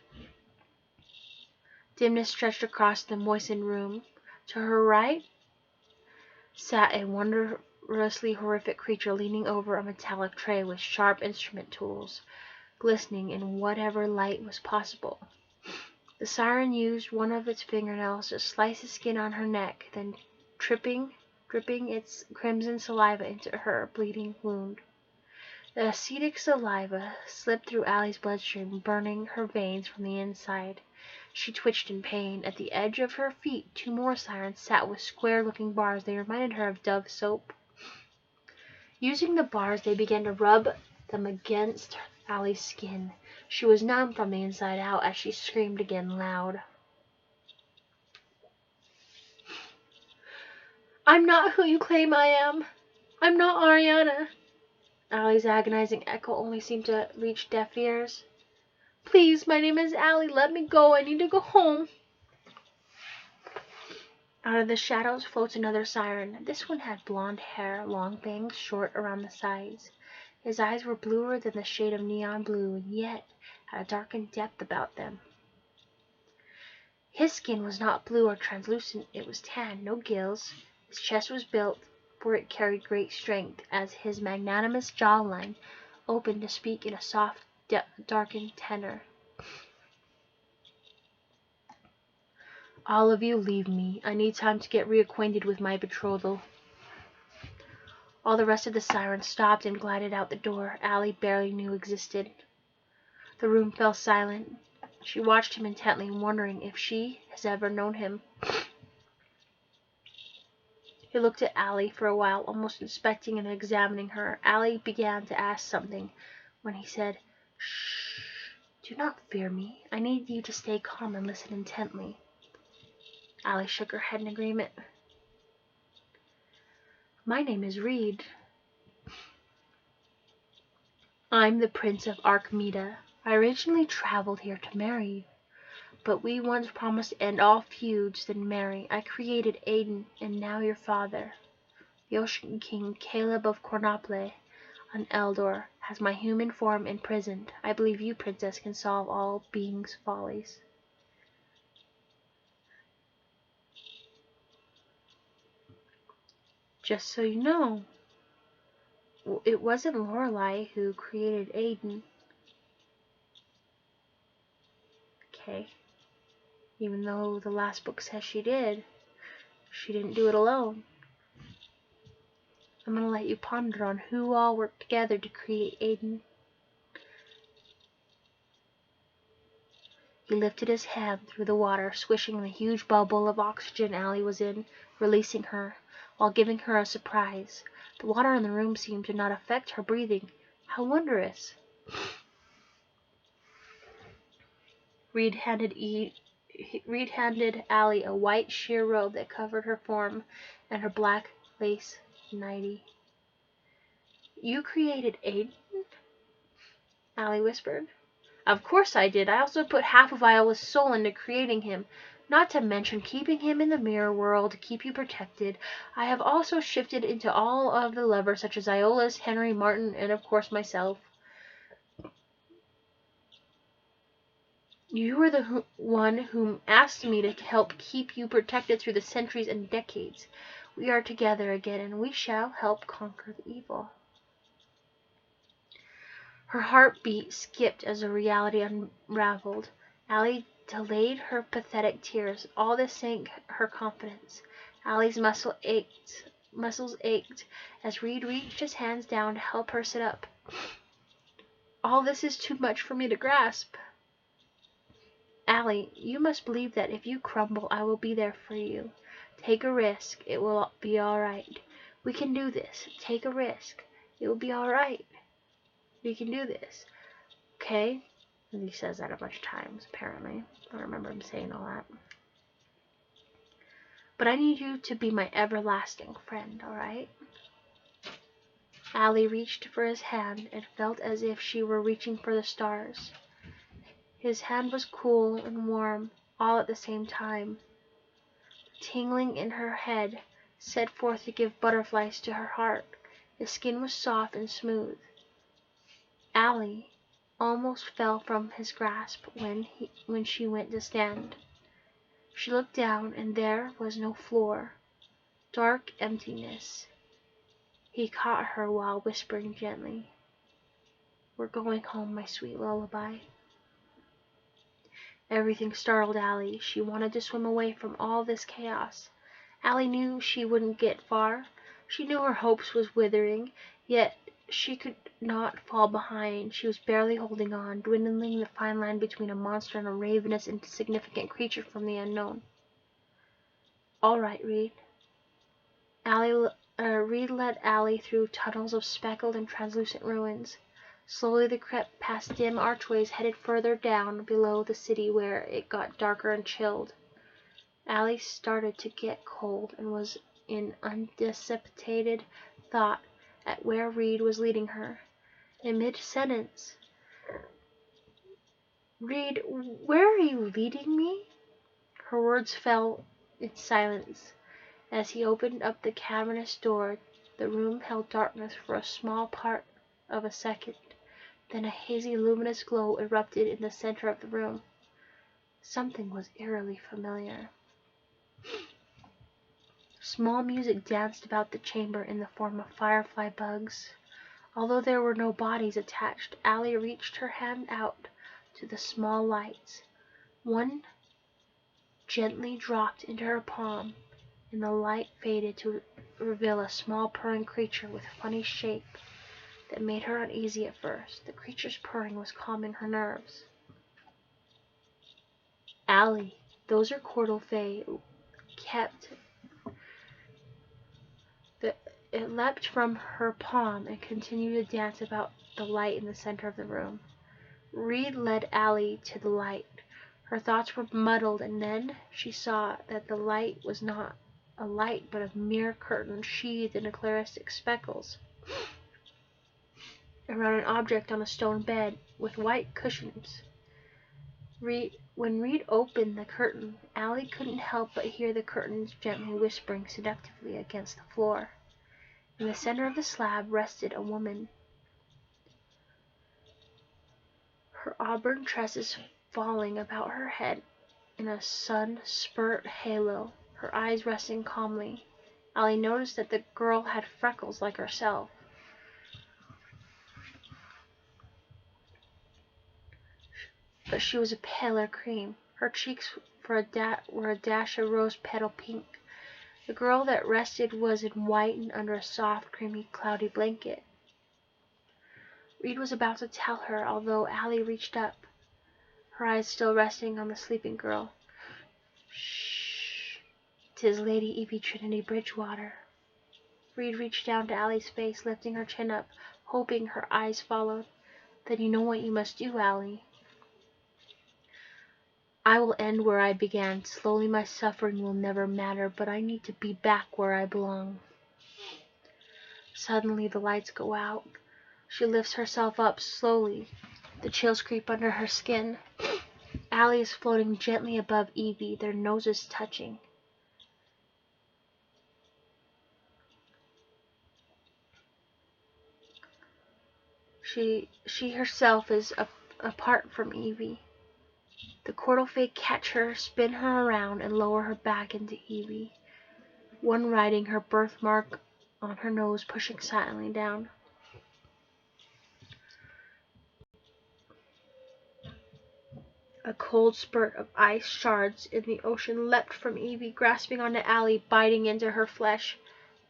Dimness stretched across the moistened room. To her right sat a wondrously horrific creature leaning over a metallic tray with sharp instrument tools, glistening in whatever light was possible. The siren used one of its fingernails to slice the skin on her neck, then dripping its crimson saliva into her bleeding wound. The acetic saliva slipped through Allie's bloodstream, burning her veins from the inside. She twitched in pain. At the edge of her feet, two more sirens sat with square-looking bars. They reminded her of Dove soap. Using the bars, they began to rub them against Allie's skin. She was numb from the inside out as she screamed again loud. I'm not who you claim I am. I'm not Ariana. Allie's agonizing echo only seemed to reach deaf ears. Please, my name is Allie. Let me go. I need to go home. Out of the shadows floats another siren. This one had blonde hair, long bangs short around the sides. His eyes were bluer than the shade of neon blue, and yet had a darkened depth about them. His skin was not blue or translucent. It was tan, no gills. His chest was built, for it carried great strength, as his magnanimous jawline opened to speak in a soft darkened tenor. All of you leave me. I need time to get reacquainted with my betrothal. All the rest of the sirens stopped and glided out the door Allie barely knew existed. The room fell silent. She watched him intently, wondering if she has ever known him. He looked at Allie for a while, almost inspecting and examining her. Allie began to ask something when he said, "Shh, do not fear me. I need you to stay calm and listen intently." Allie shook her head in agreement. "My name is Reed. I'm the Prince of Archmeda. I originally traveled here to marry you, but we once promised to end all feuds, then marry. I created Aiden, and now your father, the Ocean King Caleb of Cornople, an Eldor, has my human form imprisoned. I believe you, Princess, can solve all beings' follies." "Just so you know, it wasn't Lorelai who created Aiden." Okay. Even though the last book says she did, she didn't do it alone. I'm going to let you ponder on who all worked together to create Aiden. He lifted his hand through the water, swishing the huge bubble of oxygen Allie was in, releasing her, while giving her a surprise. The water in the room seemed to not affect her breathing. How wondrous! Reed handed Allie a white sheer robe that covered her form and her black lace nightie. "You created Aiden?" Allie whispered. "Of course I did. I also put half of Viola's soul into creating him, not to mention keeping him in the mirror world to keep you protected. I have also shifted into all of the lovers, such as Iola's, Henry, Martin, and of course myself. You were the one whom asked me to help keep you protected through the centuries and decades. We are together again, and we shall help conquer the evil." Her heartbeat skipped as the reality unraveled. Allie delayed her pathetic tears. All this sank her confidence. Allie's muscles ached as Reed reached his hands down to help her sit up. "All this is too much for me to grasp." "Allie, you must believe that if you crumble, I will be there for you. Take a risk. It will be all right. We can do this. Take a risk. It will be all right. We can do this. Okay?" And he says that a bunch of times, apparently. I remember him saying all that. "But I need you to be my everlasting friend, all right?" Allie reached for his hand and felt as if she were reaching for the stars. His hand was cool and warm, all at the same time. The tingling in her head set forth to give butterflies to her heart. His skin was soft and smooth. Allie almost fell from his grasp when she went to stand. She looked down, and there was no floor. Dark emptiness. He caught her while whispering gently, "We're going home, my sweet lullaby." Everything startled Allie. She wanted to swim away from all this chaos. Allie knew she wouldn't get far. She knew her hopes was withering, yet she could not fall behind. She was barely holding on, dwindling the fine line between a monster and a ravenous, insignificant creature from the unknown. "All right, Reed." Reed led Allie through tunnels of speckled and translucent ruins. Slowly they crept past dim archways headed further down below the city, where it got darker and chilled. Allie started to get cold and was in undissipated thought at where Reed was leading her. In mid-sentence, "Reed, where are you leading me?" Her words fell in silence. As he opened up the cavernous door, the room held darkness for a small part of a second. Then a hazy, luminous glow erupted in the center of the room. Something was eerily familiar. Small music danced about the chamber in the form of firefly bugs. Although there were no bodies attached, Allie reached her hand out to the small lights. One gently dropped into her palm, and the light faded to reveal a small purring creature with a funny shape that made her uneasy at first. The creature's purring was calming her nerves. Allie, those are Cordal Fae. It leapt from her palm and continued to dance about the light in the center of the room. Reed led Allie to the light. Her thoughts were muddled, and then she saw that the light was not a light but a mere curtain sheathed in eclaristic speckles around an object on a stone bed with white cushions. When Reed opened the curtain, Allie couldn't help but hear the curtains gently whispering seductively against the floor. In the center of the slab rested a woman, her auburn tresses falling about her head in a sun-spurt halo, her eyes resting calmly. Allie noticed that the girl had freckles like herself, but she was a paler cream. Her cheeks were a dash of rose petal pink. The girl that rested was in white and under a soft, creamy, cloudy blanket. Reed was about to tell her, although Allie reached up, her eyes still resting on the sleeping girl. "Shh, 'tis Lady Evy Trinity Bridgewater." Reed reached down to Allie's face, lifting her chin up, hoping her eyes followed. "Then you know what you must do, Allie." "I will end where I began. Slowly my suffering will never matter, but I need to be back where I belong." Suddenly the lights go out. She lifts herself up slowly. The chills creep under her skin. Allie is floating gently above Evie, their noses touching. She herself is apart from Evie. The Cordal Fae catch her, spin her around, and lower her back into Evie, one riding her birthmark on her nose, pushing silently down. A cold spurt of ice shards in the ocean leapt from Evie, grasping onto Allie, biting into her flesh.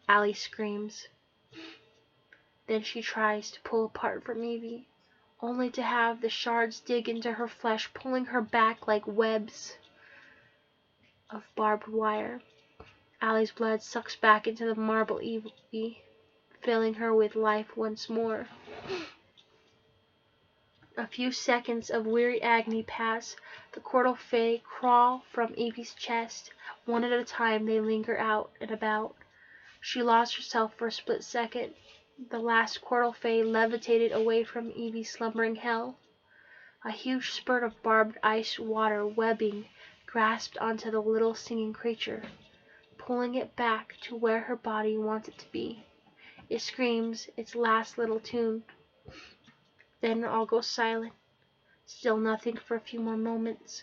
Allie screams. Then she tries to pull apart from Evie, only to have the shards dig into her flesh, pulling her back like webs of barbed wire. Allie's blood sucks back into the marble Evie, filling her with life once more. A few seconds of weary agony pass. The Cordal Fae crawl from Evie's chest. One at a time they linger out and about. She lost herself for a split second. The last Cordal Fae levitated away from Evie's slumbering hell. A huge spurt of barbed ice water webbing grasped onto the little singing creature, pulling it back to where her body wants it to be. It screams its last little tune. Then all goes silent. Still nothing for a few more moments.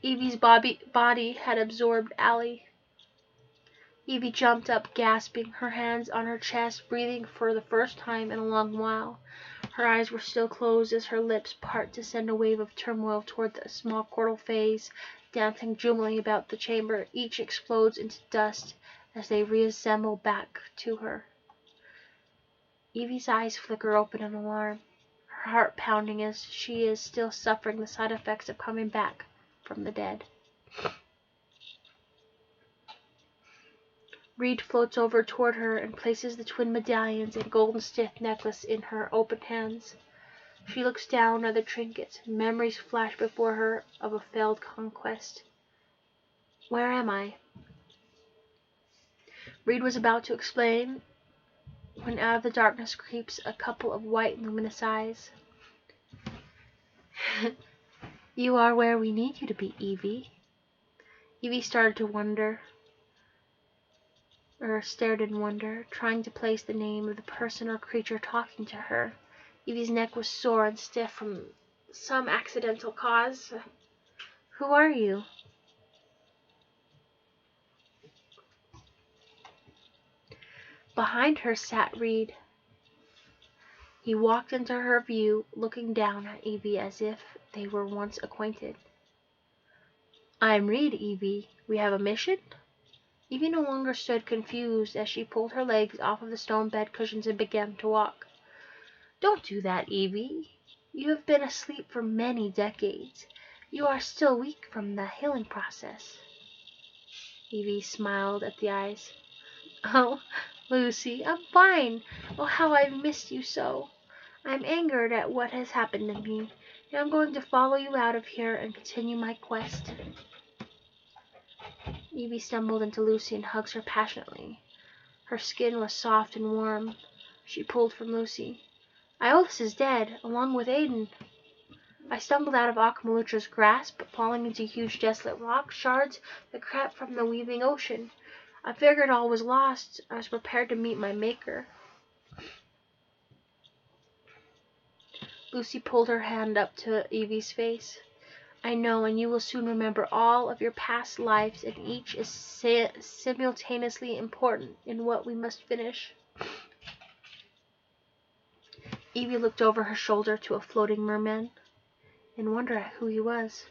Evie's body had absorbed Allie. Evie jumped up, gasping, her hands on her chest, breathing for the first time in a long while. Her eyes were still closed as her lips part to send a wave of turmoil toward the small Cordal Faes, dancing jubilantly about the chamber. Each explodes into dust as they reassemble back to her. Evie's eyes flicker open in alarm, her heart pounding as she is still suffering the side effects of coming back from the dead. Reed floats over toward her and places the twin medallions and golden stiff necklace in her open hands. She looks down at the trinkets. Memories flash before her of a failed conquest. "Where am I?" Reed was about to explain when out of the darkness creeps a couple of white luminous eyes. "You are where we need you to be, Evie." Evie stared in wonder, trying to place the name of the person or creature talking to her. Evie's neck was sore and stiff from some accidental cause. "Who are you?" Behind her sat Reed. He walked into her view, looking down at Evie as if they were once acquainted. "I'm Reed, Evie. We have a mission?" Evie no longer stood confused as she pulled her legs off of the stone bed cushions and began to walk. "Don't do that, Evie. You have been asleep for many decades. You are still weak from the healing process." Evie smiled at the eyes. "Oh, Lucy, I'm fine. Oh, how I've missed you so. I'm angered at what has happened to me, and I'm going to follow you out of here and continue my quest." Evie stumbled into Lucy and hugged her passionately. Her skin was soft and warm. She pulled from Lucy. "Iolaus is dead, along with Aiden. I stumbled out of Akmalutra's grasp, falling into huge desolate rock shards that crept from the weaving ocean. I figured all was lost. I was prepared to meet my maker." Lucy pulled her hand up to Evie's face. "I know, and you will soon remember all of your past lives, and each is simultaneously important in what we must finish." Evie looked over her shoulder to a floating merman and wondered at who he was.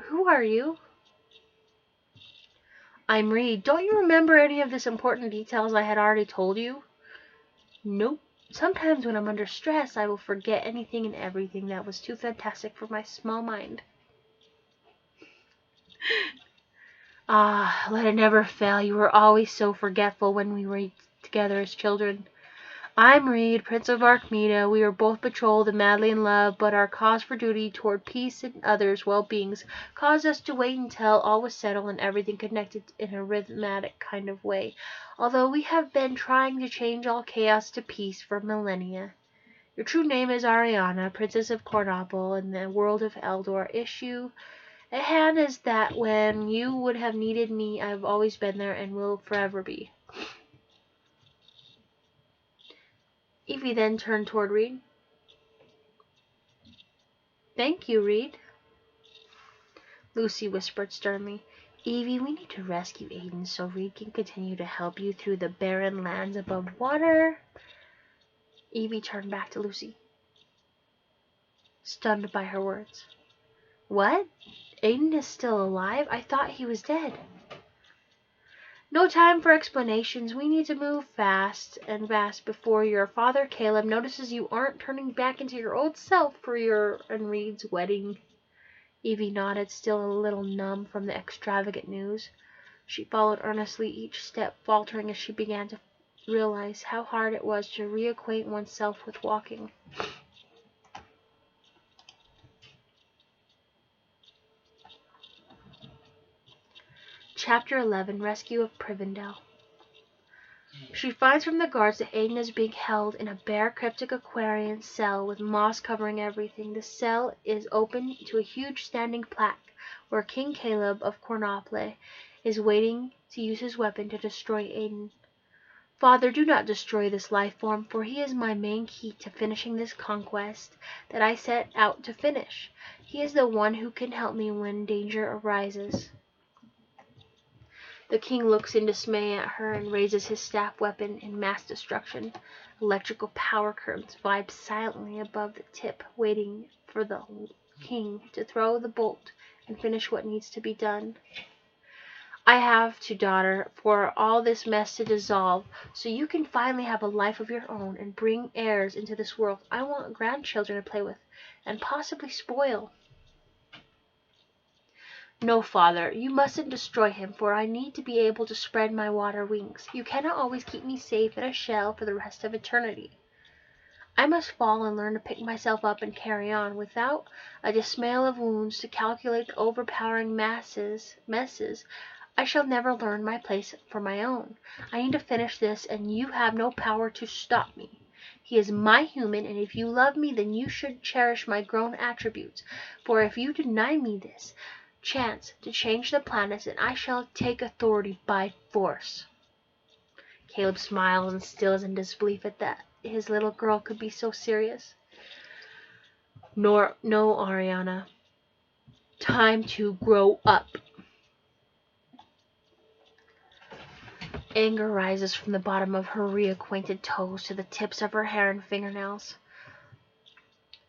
"Who are you?" "I'm Reed. Don't you remember any of this important details I had already told you?" "Nope. Sometimes when I'm under stress, I will forget anything and everything that was too fantastic for my small mind." "Ah, let it never fail. You were always so forgetful when we were together as children. I'm Reed, Prince of Archmeda. We were both betrothed and madly in love, but our cause for duty toward peace and others' well-beings caused us to wait until all was settled and everything connected in a rhythmic kind of way, although we have been trying to change all chaos to peace for millennia. Your true name is Ariana, Princess of Cornopple, in the world of Eldor. Issue at hand is that when you would have needed me, I've always been there and will forever be." Evie then turned toward Reed. "Thank you, Reed." Lucy whispered sternly, "Evie, we need to rescue Aiden so Reed can continue to help you through the barren lands above water." Evie turned back to Lucy, stunned by her words. "What? Aiden is still alive? I thought he was dead." "No time for explanations. We need to move fast and fast before your father Caleb notices you aren't turning back into your old self for your and Reed's wedding." Evie nodded, still a little numb from the extravagant news. She followed earnestly, each step faltering as she began to realize how hard it was to reacquaint oneself with walking. Chapter 11. Rescue of Privendell. She finds from the guards that Aiden is being held in a bare cryptic aquarium cell with moss covering everything. The cell is open to a huge standing plaque where King Caleb of Cornopple is waiting to use his weapon to destroy Aiden. "Father, do not destroy this life form, for he is my main key to finishing this conquest that I set out to finish. He is the one who can help me when danger arises." The king looks in dismay at her and raises his staff weapon in mass destruction. Electrical power curtains vibe silently above the tip, waiting for the king to throw the bolt and finish what needs to be done. "I have to, daughter, for all this mess to dissolve, so you can finally have a life of your own and bring heirs into this world. I want grandchildren to play with and possibly spoil." "No, father, you mustn't destroy him, for I need to be able to spread my water wings. You cannot always keep me safe in a shell for the rest of eternity. I must fall and learn to pick myself up and carry on, without a dismay of wounds to calculate the overpowering messes. I shall never learn my place for my own. I need to finish this, and you have no power to stop me. He is my human, and if you love me, then you should cherish my grown attributes, for if you deny me this chance to change the planets, then I shall take authority by force." Caleb smiles and stills in disbelief at that his little girl could be so serious. "No, Ariana. Time to grow up." Anger rises from the bottom of her reacquainted toes to the tips of her hair and fingernails.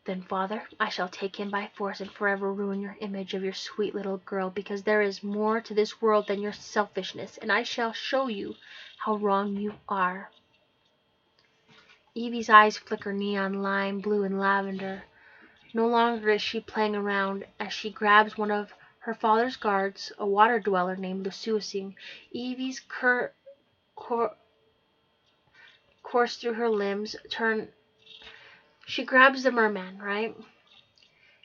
Then, Father, I shall take him by force and forever ruin your image of your sweet little girl, because there is more to this world than your selfishness, and I shall show you how wrong you are. Evy's eyes flicker neon lime, blue, and lavender. No longer is she playing around. As she grabs one of her father's guards, a water dweller named Lusuasing, Evy's course through her limbs turn. She grabs the merman, right?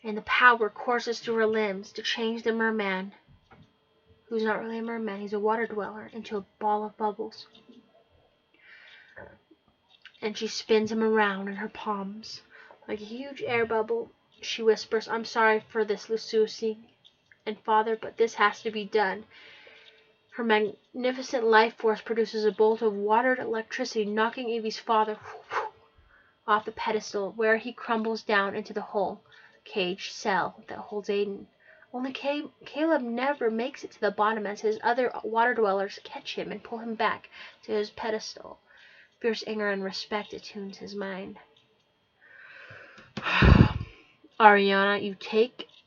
And the power courses through her limbs to change the merman, who's not really a merman, he's a water dweller, into a ball of bubbles. And she spins him around in her palms. Like a huge air bubble, she whispers, I'm sorry for this, Lusuasing and Father, but this has to be done. Her magnificent life force produces a bolt of watered electricity, knocking Evy's father off the pedestal, where he crumbles down into the hole, cage, cell that holds Aiden. Only Caleb never makes it to the bottom, as his other water dwellers catch him and pull him back to his pedestal. Fierce anger and respect attunes his mind. Ariana,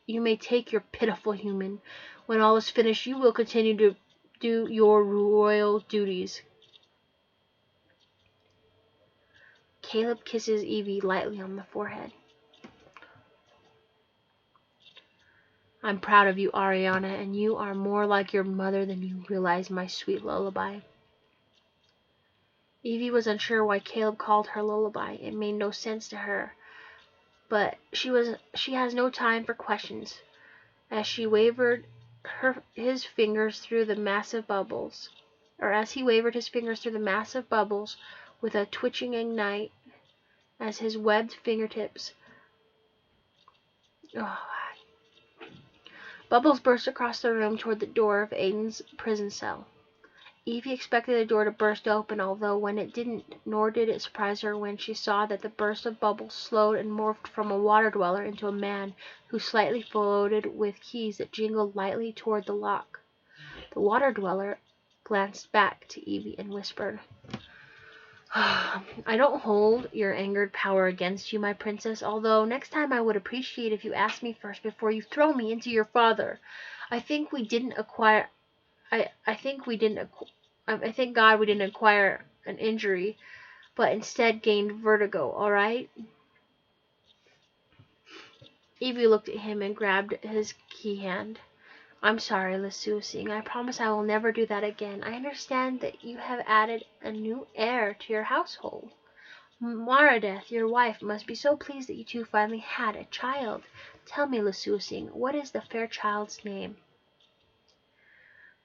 you may take your pitiful human. When all is finished, you will continue to do your royal duties. Caleb kisses Evie lightly on the forehead. I'm proud of you, Ariana, and you are more like your mother than you realize, my sweet lullaby. Evie was unsure why Caleb called her lullaby. It made no sense to her. But she has no time for questions. As he wavered his fingers through the massive bubbles with a twitching ignite, as his webbed fingertips. Bubbles burst across the room toward the door of Aiden's prison cell. Evie expected the door to burst open, although when it didn't, nor did it surprise her when she saw that the burst of bubbles slowed and morphed from a water dweller into a man who slightly floated with keys that jingled lightly toward the lock. The water dweller glanced back to Evie and whispered, I don't hold your angered power against you, my princess, although next time I would appreciate if you asked me first before you throw me into your father. I thank God we didn't acquire an injury, but instead gained vertigo, alright? Evie looked at him and grabbed his key hand. I'm sorry, Lusuasing. I promise I will never do that again. I understand that you have added a new heir to your household. Maradeth, your wife, must be so pleased that you two finally had a child. Tell me, Lusuasing, what is the fair child's name?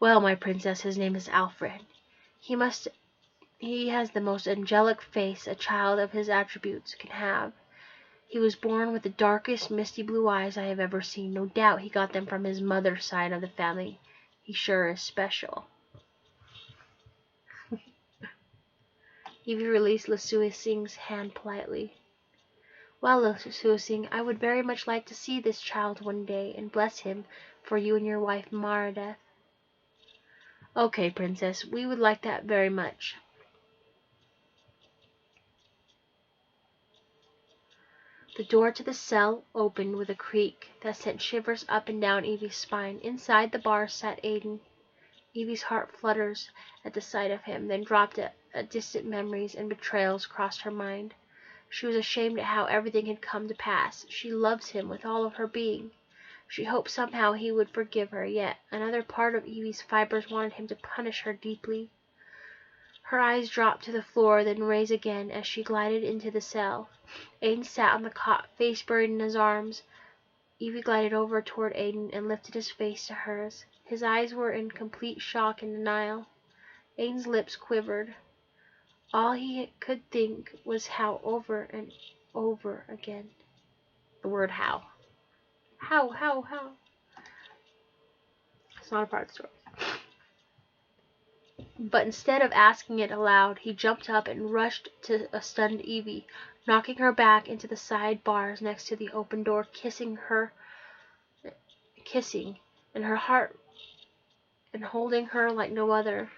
Well, my princess, his name is Alfred. He has the most angelic face a child of his attributes can have. He was born with the darkest, misty blue eyes I have ever seen. No doubt he got them from his mother's side of the family. He sure is special. Evie released Lusuasing's hand politely. Well, Lusuasing, I would very much like to see this child one day and bless him for you and your wife Maradeth. Okay, princess, we would like that very much. The door to the cell opened with a creak that sent shivers up and down Evie's spine. Inside the bars sat Aiden. Evie's heart flutters at the sight of him, then dropped at distant memories and betrayals crossed her mind. She was ashamed at how everything had come to pass. She loves him with all of her being. She hoped somehow he would forgive her, yet another part of Evie's fibers wanted him to punish her deeply. Her eyes dropped to the floor, then raised again as she glided into the cell. Aiden sat on the cot, face buried in his arms. Evie glided over toward Aiden and lifted his face to hers. His eyes were in complete shock and denial. Aiden's lips quivered. All he could think was how over and over again. The word how. How. It's not a part of the story. But instead of asking it aloud, he jumped up and rushed to a stunned Evie, knocking her back into the side bars next to the open door, kissing, and her heart and holding her like no other.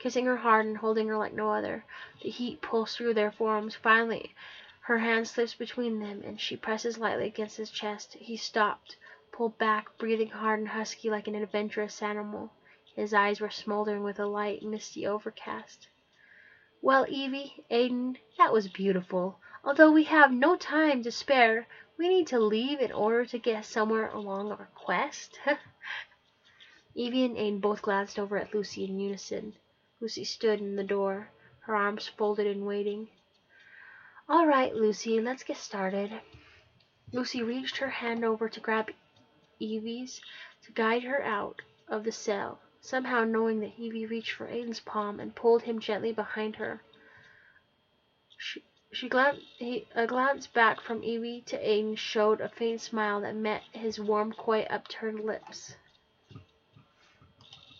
kissing her hard and holding her like no other. The heat pulsed through their forms. Finally, her hand slips between them, and she presses lightly against his chest. He stopped, pulled back, breathing hard and husky like an adventurous animal. His eyes were smoldering with a light, misty overcast. Well, Evie, Aiden, that was beautiful. Although we have no time to spare, we need to leave in order to get somewhere along our quest. Evie and Aiden both glanced over at Lucy in unison. Lucy stood in the door, her arms folded and waiting. All right, Lucy, let's get started. Lucy reached her hand over to grab Evie's to guide her out of the cell, somehow knowing that Evie reached for Aiden's palm and pulled him gently behind her. A glance back from Evie to Aiden showed a faint smile that met his warm, quite upturned lips.